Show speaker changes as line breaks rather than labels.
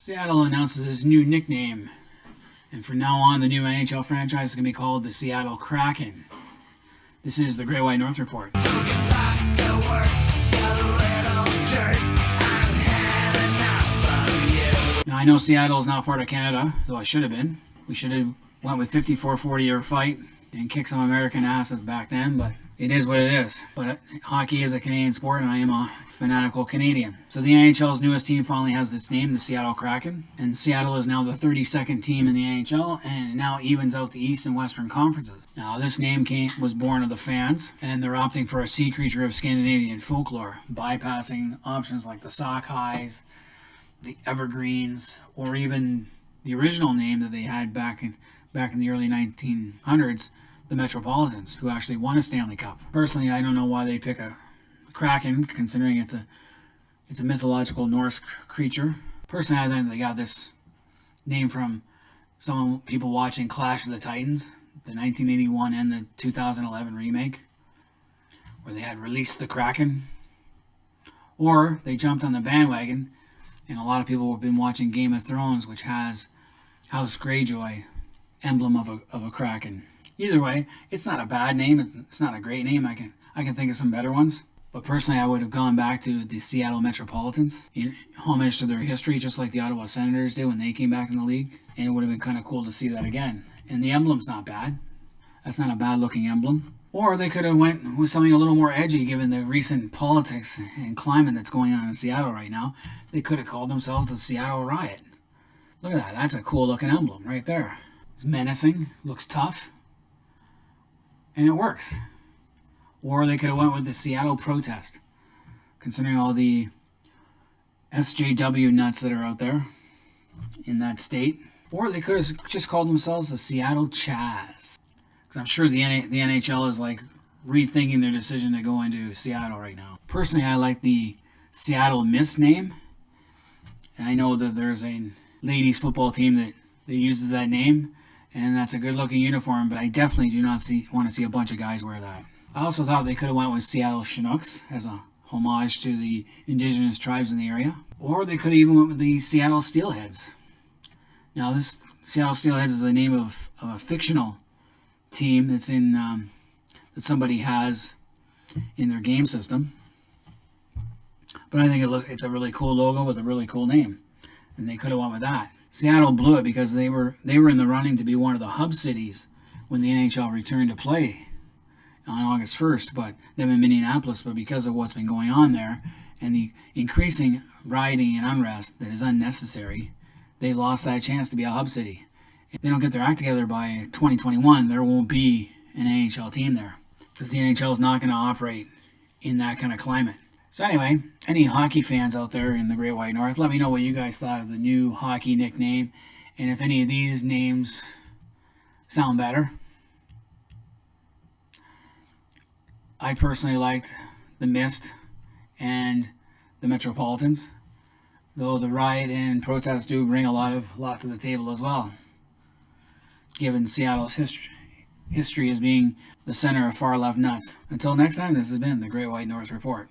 Seattle announces its new nickname, and from now on, the new NHL franchise is going to be called the Seattle Kraken. This is the Great White North Report. So get back to work, you little jerk. I've had enough of you. Now, I know Seattle is not part of Canada, though it should have been. We should have went with 54-40 or fight and kicked some American asses back then, but it is what it is. But hockey is a Canadian sport, and I am a fanatical Canadian. So the NHL's newest team finally has its name, the Seattle Kraken. And Seattle is now the 32nd team in the NHL, and it now evens out the East and Western conferences. Now, this name was born of the fans, and they're opting for a sea creature of Scandinavian folklore, bypassing options like the Sockeyes, the Evergreens, or even the original name that they had back in the early 1900s, the Metropolitans, who actually won a Stanley Cup. Personally, I don't know why they pick a Kraken, considering it's a mythological Norse creature. Personally, I think they got this name from some people watching Clash of the Titans, the 1981 and the 2011 remake, where they had released the Kraken. Or they jumped on the bandwagon, and a lot of people have been watching Game of Thrones, which has House Greyjoy, emblem of a Kraken. Either way, it's not a bad name. It's not a great name. I can think of some better ones. But personally, I would have gone back to the Seattle Metropolitans, in homage to their history, just like the Ottawa Senators did when they came back in the league. And it would have been kind of cool to see that again. And the emblem's not bad. That's not a bad-looking emblem. Or they could have went with something a little more edgy, given the recent politics and climate that's going on in Seattle right now. They could have called themselves the Seattle Riot. Look at that. That's a cool-looking emblem right there. It's menacing, looks tough, and it works. Or they could have went with the Seattle Protest, considering all the SJW nuts that are out there in that state. Or they could have just called themselves the Seattle Chaz, because I'm sure the NHL is like rethinking their decision to go into Seattle right now. Personally, I like the Seattle Mist name, and I know that there's a ladies football team that uses that name, and that's a good looking uniform, but I definitely do not want to see a bunch of guys wear that. I also thought they could have went with Seattle CHINOOKS as a homage to the indigenous tribes in the area. Or they could have even went with the Seattle Steelheads. Now, this Seattle Steelheads is the name of a fictional team that's in that somebody has in their game system. But I think it's a really cool logo with a really cool name, and they could have went with that. Seattle blew it because they were in the running to be one of the hub cities when the NHL returned to play on August 1st, but them in Minneapolis, but because of what's been going on there and the increasing rioting and unrest that is unnecessary, they lost that chance to be a hub city. If they don't get their act together by 2021, there won't be an NHL team there, because the NHL is not going to operate in that kind of climate. So anyway, any hockey fans out there in the Great White North, let me know what you guys thought of the new hockey nickname, and if any of these names sound better. I personally liked the Mist and the Metropolitans, though the Riot and Protest do bring a lot to the table as well, given Seattle's history as being the center of far-left nuts. Until next time, this has been the Great White North Report.